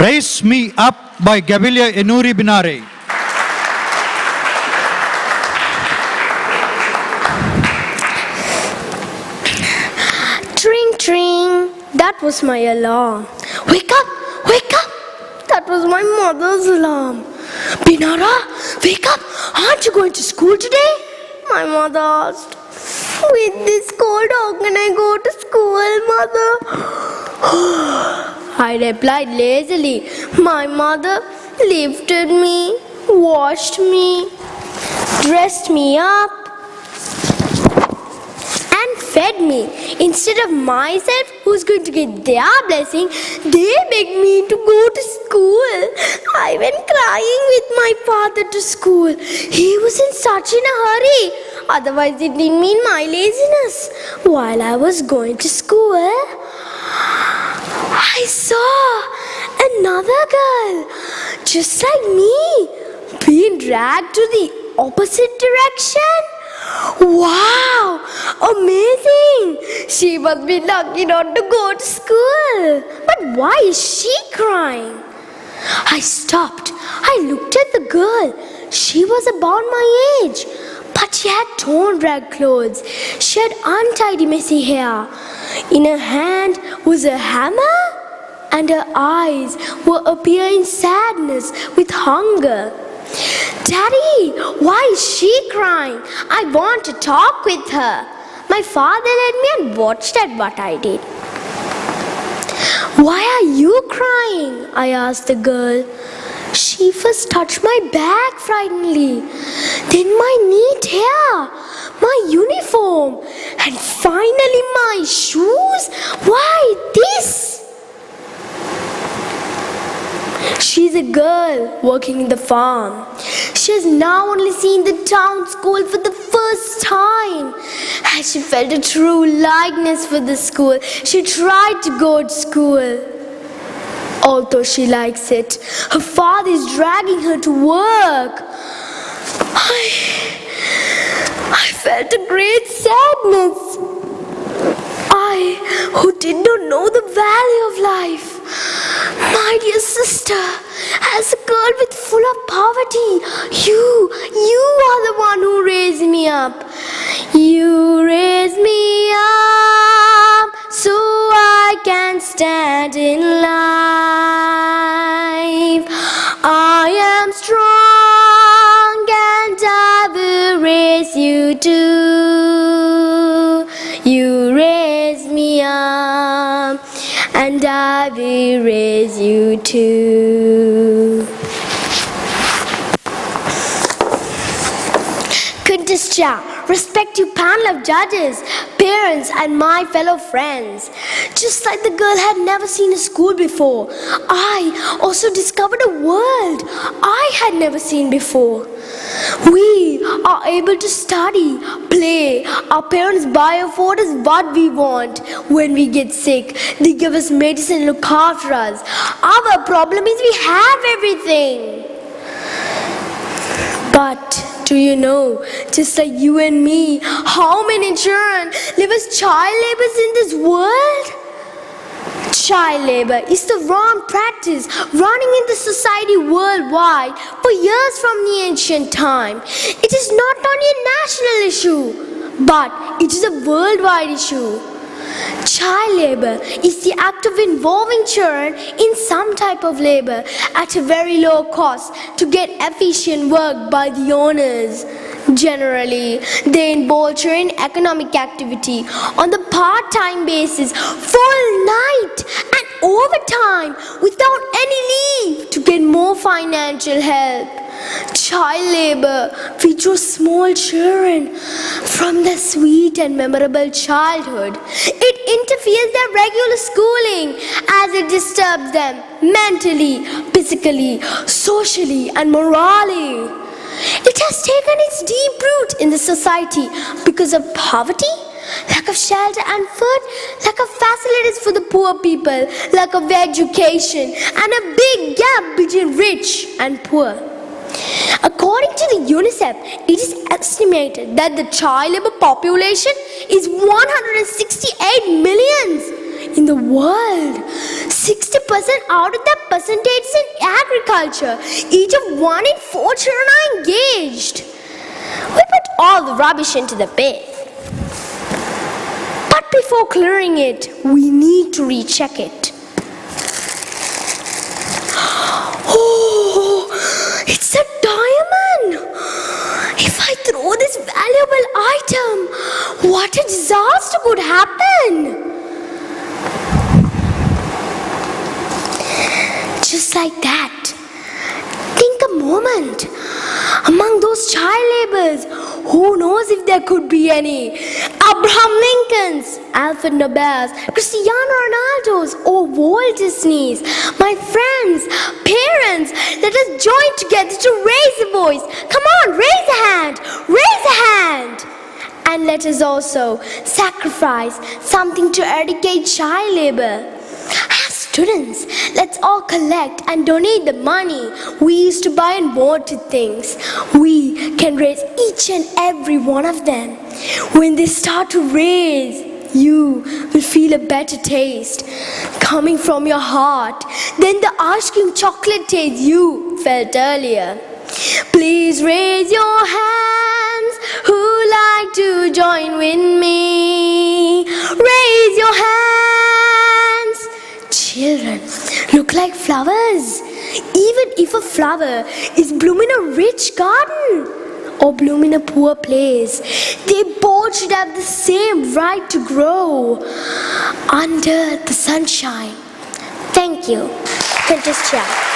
Raise Me Up by Yenuli Binara. Tring, tring, that was my alarm. Wake up, wake up, that was my mother's alarm. Binara, wake up, aren't you going to school today? My mother asked. With this cold, how can I go to school, mother? I replied lazily. My mother lifted me, washed me, dressed me up, and fed me. Instead of myself, who's going to get their blessing, they begged me to go to school. I went crying with my father to school. He was in such a hurry. Otherwise, it didn't mean my laziness. While I was going to school, I saw another girl, just like me, being dragged to the opposite direction. Wow, amazing! She must be lucky not to go to school. But why is she crying? I stopped. I looked at the girl. She was about my age, but she had torn rag clothes. She had untidy, messy hair. In her hand was a hammer, and her eyes were appearing sadness with hunger. Daddy, why is she crying? I want to talk with her. My father led me and watched at what I did. Why are you crying? I asked the girl. She first touched my back frighteningly, then my neat hair, my uniform, and finally my shoes. Why this? She's a girl working in the farm. She has now only seen the town school for the first time. As she felt a true likeness for the school, she tried to go to school. Although she likes it, her father is dragging her to work. I felt a great sadness. I, who did not know the value of life. My dear sister, as a girl with full of poverty, you are the one who raised me up. You raised me up so I can stand in life. I am strong and I will raise you too. You raised me up and I will raise you too. Contestia, respected panel of judges, parents and my fellow friends. Just like the girl had never seen a school before, I also discovered a world I had never seen before. We are able to study, play. Our parents buy for us what we want. When we get sick, they give us medicine and look after us. Our problem is we have everything. But do you know, just like you and me, how many children live as child laborers in this world? Child labor is the wrong practice running in the society worldwide for years from the ancient time. It is not only a national issue, but it is a worldwide issue. Child labor is the act of involving children in some type of labor at a very low cost to get efficient work by the owners. Generally, they involve children in economic activity on the part-time basis, full night and overtime without any leave to get more financial help. Child labor features small children from their sweet and memorable childhood. It interferes their regular schooling as it disturbs them mentally, physically, socially and morally. It has taken its deep root in the society because of poverty, lack of shelter and food, lack of facilities for the poor people, lack of education, and a big gap between rich and poor. According to the UNICEF, it is estimated that the child labor population is 168 million in the world. 60 60% out of that percentage is in agriculture. Each of 1 in 4 children are engaged. We put all the rubbish into the bin. But before clearing it, we need to recheck it. Oh, it's a diamond! If I throw this valuable item, what a disaster could happen! Just like that, think a moment. Among those child laborers, who knows if there could be any? Abraham Lincolns, Alfred Nobels, Cristiano Ronaldos, or Walt Disneys. My friends, parents, let us join together to raise a voice. Come on, raise a hand, raise a hand. And let us also sacrifice something to eradicate child labor. As students, let's all collect and donate the money we used to buy unwanted things. We can raise each and every one of them. When they start to raise, you will feel a better taste coming from your heart than the ice cream chocolate taste you felt earlier. Please raise your hands who like to join with me. Raise your hands. Children look like flowers. Even if a flower is blooming in a rich garden or bloom in a poor place, they both should have the same right to grow under the sunshine. Thank you. Princess Chia.